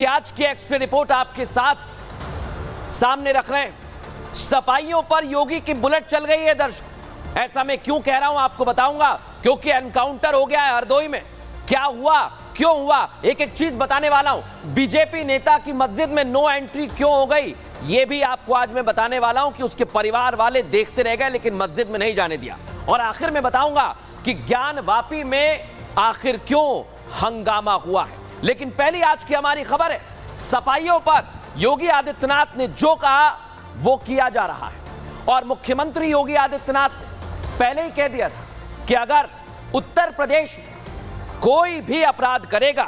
आज की extra report आपके साथ सामने रख रहे हैं। सपाइयों पर योगी की बुलेट चल गई है दर्शकों। ऐसा मैं क्यों कह रहा हूं आपको बताऊंगा, क्योंकि एनकाउंटर हो गया है हरदोई में। क्या हुआ, क्यों हुआ, एक एक चीज बताने वाला हूं। बीजेपी नेता की मस्जिद में नो एंट्री क्यों हो गई, यह भी आपको आज मैं बताने वाला हूं कि उसके परिवार वाले देखते रह गए लेकिन मस्जिद में नहीं जाने दिया। और आखिर में बताऊंगा कि ज्ञान वापी में आखिर क्यों हंगामा हुआ है। लेकिन पहली आज की हमारी खबर है, सपाइयों पर योगी आदित्यनाथ ने जो कहा वो किया जा रहा है। और मुख्यमंत्री योगी आदित्यनाथ ने पहले ही कह दिया था कि अगर उत्तर प्रदेश में कोई भी अपराध करेगा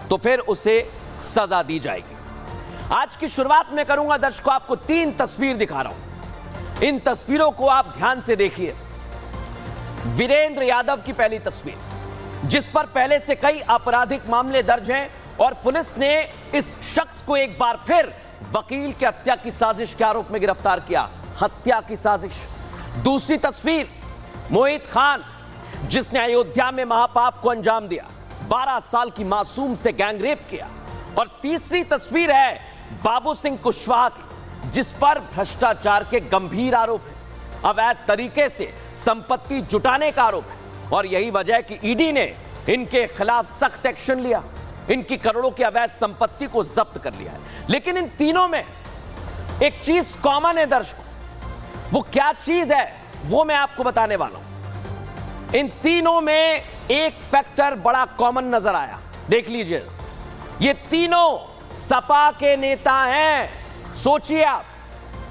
तो फिर उसे सजा दी जाएगी। आज की शुरुआत में करूंगा दर्शकों, आपको 3 तस्वीर दिखा रहा हूं। इन तस्वीरों को आप ध्यान से देखिए। वीरेंद्र यादव की पहली तस्वीर, जिस पर पहले से कई आपराधिक मामले दर्ज हैं और पुलिस ने इस शख्स को एक बार फिर वकील की हत्या की साजिश के आरोप में गिरफ्तार किया। हत्या की साजिश। दूसरी तस्वीर, मोहित खान, जिसने अयोध्या में महापाप को अंजाम दिया, 12 साल की मासूम से गैंगरेप किया। और तीसरी तस्वीर है बाबू सिंह कुशवाहा की, जिस पर भ्रष्टाचार के गंभीर आरोप है, अवैध तरीके से संपत्ति जुटाने का आरोप है। और यही वजह है कि ईडी ने इनके खिलाफ सख्त एक्शन लिया, इनकी करोड़ों की अवैध संपत्ति को जब्त कर लिया है। लेकिन इन तीनों में एक चीज कॉमन है दर्शकों। वो क्या चीज है वो मैं आपको बताने वाला हूं। इन तीनों में एक फैक्टर बड़ा कॉमन नजर आया, देख लीजिए। ये तीनों सपा के नेता हैं। सोचिए आप,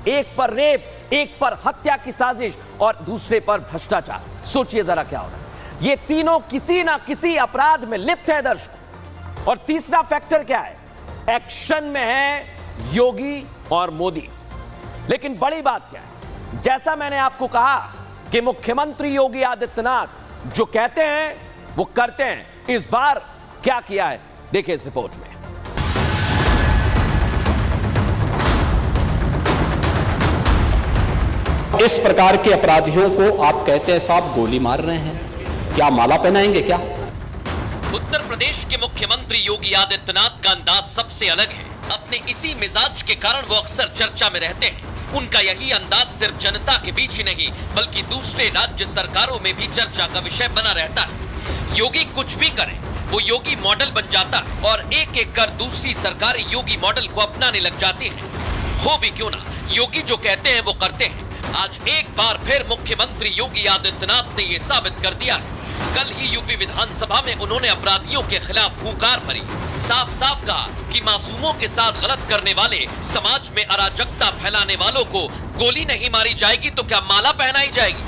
एक पर रेप, एक पर हत्या की साजिश और दूसरे पर भ्रष्टाचार। सोचिए जरा क्या हो रहा है। ये तीनों किसी ना किसी अपराध में लिप्त है दर्शकों। और तीसरा फैक्टर क्या है, एक्शन में है योगी और मोदी। लेकिन बड़ी बात क्या है, जैसा मैंने आपको कहा कि मुख्यमंत्री योगी आदित्यनाथ जो कहते हैं वो करते हैं। इस बार क्या किया है देखिए इस रिपोर्ट में। इस प्रकार के अपराधियों को आप कहते हैं साहब गोली मार रहे हैं, क्या माला पहनाएंगे क्या? उत्तर प्रदेश के मुख्यमंत्री योगी आदित्यनाथ का अंदाज सबसे अलग है। अपने इसी मिजाज के कारण वो अक्सर चर्चा में रहते हैं। उनका यही अंदाज सिर्फ जनता के बीच ही नहीं बल्कि दूसरे राज्य सरकारों में भी चर्चा का विषय बना रहता है। योगी कुछ भी करें, वो योगी मॉडल बन जाता है और एक एक कर दूसरी सरकारें योगी मॉडल को अपनाने लग जाती हैं। हो भी क्यों ना, योगी जो कहते हैं वो करते हैं। आज एक बार फिर मुख्यमंत्री योगी आदित्यनाथ ने ये साबित कर दिया है। कल ही यूपी विधानसभा में उन्होंने अपराधियों के खिलाफ हुंकार भरी, साफ साफ कहा कि मासूमों के साथ गलत करने वाले, समाज में अराजकता फैलाने वालों को गोली नहीं मारी जाएगी तो क्या माला पहनाई जाएगी?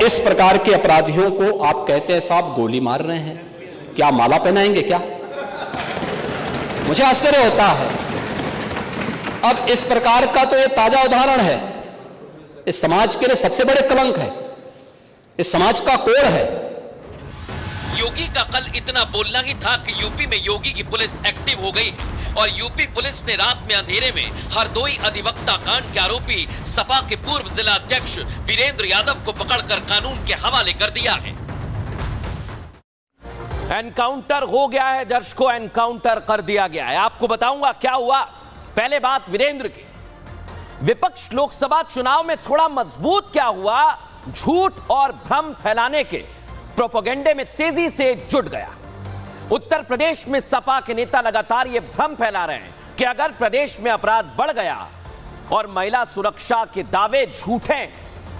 इस प्रकार के अपराधियों को आप कहते हैं साहब गोली मार रहे हैं, क्या माला पहनाएंगे क्या? मुझे आश्चर्य होता है। अब इस प्रकार का तो ये ताजा उदाहरण है, इस समाज के लिए सबसे बड़े कलंक है, इस समाज का कोड़ है। योगी का कल इतना बोलना ही था कि यूपी में योगी की पुलिस एक्टिव हो गई है और यूपी पुलिस ने रात में अंधेरे में हरदोई अधिवक्ता कांड के आरोपी सपा के पूर्व जिला अध्यक्ष वीरेंद्र यादव को पकड़कर कानून के हवाले कर दिया है। एनकाउंटर हो गया है दर्शकों, एनकाउंटर कर दिया गया है। आपको बताऊंगा क्या हुआ। पहले बात वीरेंद्र की, विपक्ष लोकसभा चुनाव में थोड़ा मजबूत क्या हुआ, झूठ और भ्रम फैलाने के प्रोपेगेंडे में तेजी से जुट गया। उत्तर प्रदेश में सपा के नेता लगातार यह भ्रम फैला रहे हैं कि अगर प्रदेश में अपराध बढ़ गया और महिला सुरक्षा के दावे झूठे हैं,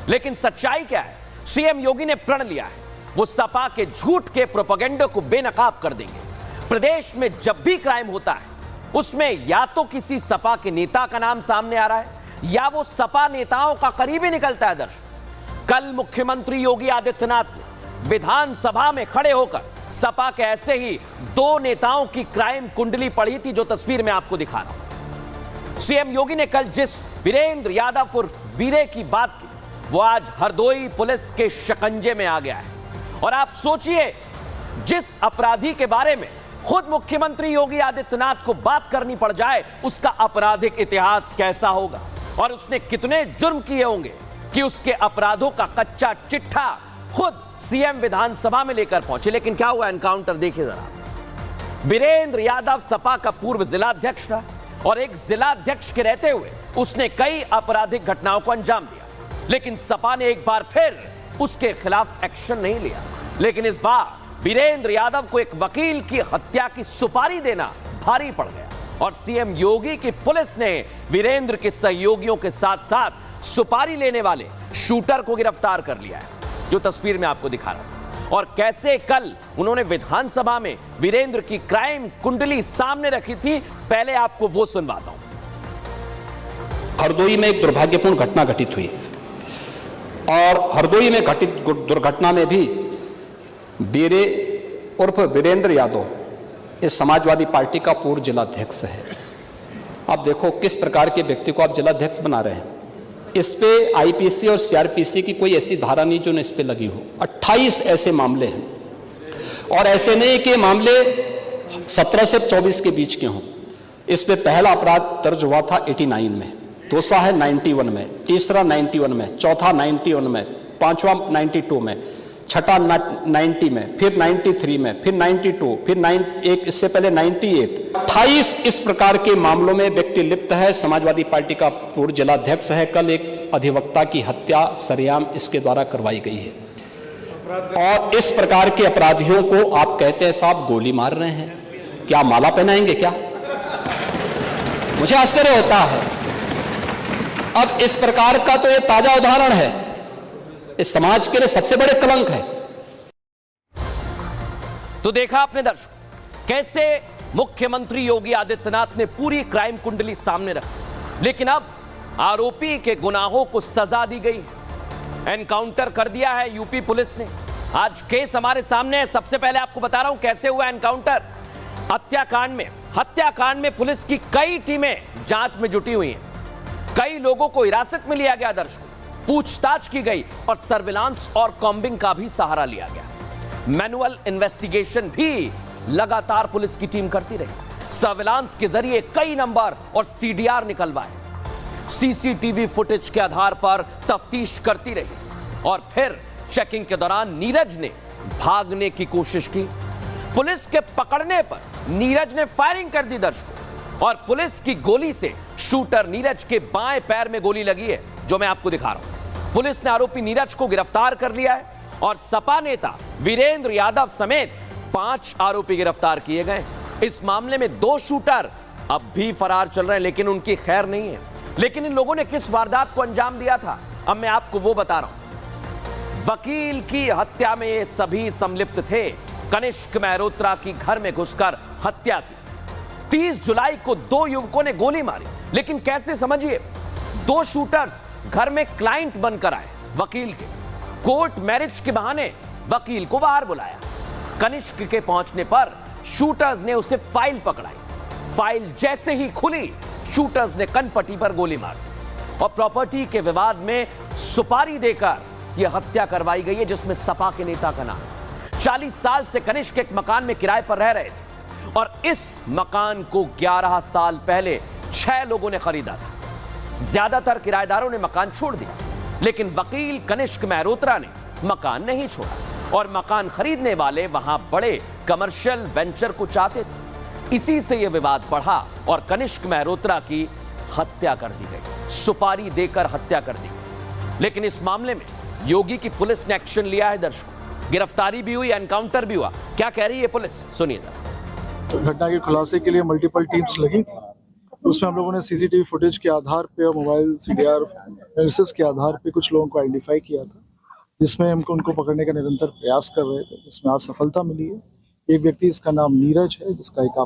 लेकिन सच्चाई क्या है, सीएम योगी ने प्रण लिया है वो सपा के झूठ के प्रोपेगेंडे को बेनकाब कर देंगे। प्रदेश में जब भी क्राइम होता है उसमें या तो किसी सपा के नेता का नाम सामने आ रहा है या वो सपा नेताओं का करीबी निकलता है दर्शक। कल मुख्यमंत्री योगी आदित्यनाथ ने विधानसभा में खड़े होकर सपा के ऐसे ही 2 नेताओं की क्राइम कुंडली पढ़ी थी, जो तस्वीर मैं आपको दिखा रहा हूं। सीएम योगी ने कल जिस वीरेंद्र यादव और वीरे की बात की, वो आज हरदोई पुलिस के शिकंजे में आ गया है। और आप सोचिए, जिस अपराधी के बारे में खुद मुख्यमंत्री योगी आदित्यनाथ को बात करनी पड़ जाए, उसका आपराधिक इतिहास कैसा होगा और उसने कितने जुर्म किए होंगे कि उसके अपराधों का कच्चा चिट्ठा खुद सीएम विधानसभा में लेकर पहुंचे। लेकिन क्या हुआ, एनकाउंटर देखिए जरा। वीरेंद्र यादव सपा का पूर्व जिलाध्यक्ष था और एक जिलाध्यक्ष के रहते हुए उसने कई आपराधिक घटनाओं को अंजाम दिया, लेकिन सपा ने एक बार फिर उसके खिलाफ एक्शन नहीं लिया। लेकिन इस बार वीरेंद्र यादव को एक वकील की हत्या की सुपारी देना भारी पड़ गया और सीएम योगी की पुलिस ने वीरेंद्र के सहयोगियों के साथ साथ सुपारी लेने वाले शूटर को गिरफ्तार कर लिया है, जो तस्वीर में आपको दिखा रहा हूं। और कैसे कल उन्होंने विधानसभा में वीरेंद्र की क्राइम कुंडली सामने रखी थी, पहले आपको वो सुनवाता हूं। हरदोई में एक दुर्भाग्यपूर्ण घटना घटित हुई और हरदोई में घटित दुर्घटना में भी बीरे उर्फ वीरेंद्र यादव इस समाजवादी पार्टी का पूर्व जिलाध्यक्ष है। अब देखो किस प्रकार के व्यक्ति को आप जिलाध्यक्ष बना रहे हैं। इस पे आईपीसी और सीआरपीसी की कोई ऐसी धारा नहीं जो इस पे लगी हो। 28 ऐसे मामले हैं और ऐसे नहीं कि मामले 17 से 24 के बीच के हों। इस पे पहला अपराध दर्ज हुआ था 89 में, दूसरा है 91 में, तीसरा 91 में, चौथा 91 में, पांचवा 92 में, छठा 90 में, फिर 93 में, फिर 92, फिर एक इससे पहले 98। 28 इस प्रकार के मामलों में व्यक्ति लिप्त है। समाजवादी पार्टी का पूर्व जिलाध्यक्ष है। कल एक अधिवक्ता की हत्या सरेआम इसके द्वारा करवाई गई है और इस प्रकार के अपराधियों को आप कहते हैं साहब गोली मार रहे हैं, क्या माला पहनाएंगे क्या? मुझे आश्चर्य होता है। अब इस प्रकार का तो ये ताजा उदाहरण है, इस समाज के लिए सबसे बड़े कलंक है। तो देखा आपने दर्शक, कैसे मुख्यमंत्री योगी आदित्यनाथ ने पूरी क्राइम कुंडली सामने रखी, लेकिन अब आरोपी के गुनाहों को सजा दी गई। एनकाउंटर कर दिया है यूपी पुलिस ने। आज केस हमारे सामने है। सबसे पहले आपको बता रहा हूं कैसे हुआ एनकाउंटर। हत्याकांड में पुलिस की कई टीमें जांच में जुटी हुई हैं। कई लोगों को हिरासत में लिया गया, दर्शकों पूछताछ की गई और सर्विलांस और कॉम्बिंग का भी सहारा लिया गया। मैनुअल इन्वेस्टिगेशन भी लगातार पुलिस की टीम करती रही। सर्विलांस के जरिए कई नंबर और सीडीआर निकलवाए, सीसीटीवी फुटेज के आधार पर तफ्तीश करती रही और फिर चेकिंग के दौरान नीरज ने भागने की कोशिश की। पुलिस के पकड़ने पर नीरज ने फायरिंग कर दी, दर्शकों, और पुलिस की गोली से शूटर नीरज के बाएं पैर में गोली लगी है, जो मैं आपको दिखा रहा हूं। पुलिस ने आरोपी नीरज को गिरफ्तार कर लिया है और सपा नेता वीरेंद्र यादव समेत 5 आरोपी गिरफ्तार किए गए। इस मामले में 2 शूटर अब भी फरार चल रहे हैं, लेकिन उनकी खैर नहीं है। लेकिन इन लोगों ने किस वारदात को अंजाम दिया था, अब मैं आपको वो बता रहा हूं। वकील की हत्या में ये सभी संलिप्त थे। कनिष्क मेहरोत्रा की घर में घुसकर हत्या की। 30 जुलाई को 2 युवकों ने गोली मारी, लेकिन कैसे समझिए। 2 शूटर्स घर में क्लाइंट बनकर आए वकील के। कोर्ट मैरिज के बहाने वकील को बाहर बुलाया। कनिष्क के पहुंचने पर शूटर्स ने उसे फाइल पकड़ाई। फाइल जैसे ही खुली, शूटर्स ने कनपट्टी पर गोली मार दी और प्रॉपर्टी के विवाद में सुपारी देकर यह हत्या करवाई गई है, जिसमें सपा के नेता का नाम। 40 साल से कनिष्क एक मकान में किराए पर रह रहे थे और इस मकान को 11 साल पहले 6 लोगों ने खरीदा था। ज्यादातर किराएदारों ने मकान छोड़ दिया, लेकिन वकील कनिष्क मेहरोत्रा ने मकान नहीं छोड़ा और मकान खरीदने वाले वहां बड़े कमर्शियल वेंचर को चाहते थे। इसी से यह विवाद बढ़ा और कनिष्क मेहरोत्रा की हत्या कर दी गई, सुपारी देकर हत्या कर दी गई। लेकिन इस मामले में योगी की पुलिस ने एक्शन लिया है, दर्शकों। गिरफ्तारी भी हुई, एनकाउंटर भी हुआ। क्या कह रही है पुलिस, सुनिए। घटना के खुलासे के लिए मल्टीपल टीम्स लगी थी। उसमें हम लोगों ने सीसीटीवी फुटेज के आधार पे और मोबाइल सीडीआर एनालिसिस के आधार पे कुछ लोगों को आइडेंटिफाई किया था, जिसमें हम उनको पकड़ने का निरंतर प्रयास कर रहे थे, जिसमें आज सफलता मिली है। एक व्यक्ति, इसका नाम नीरज है, जिसका एक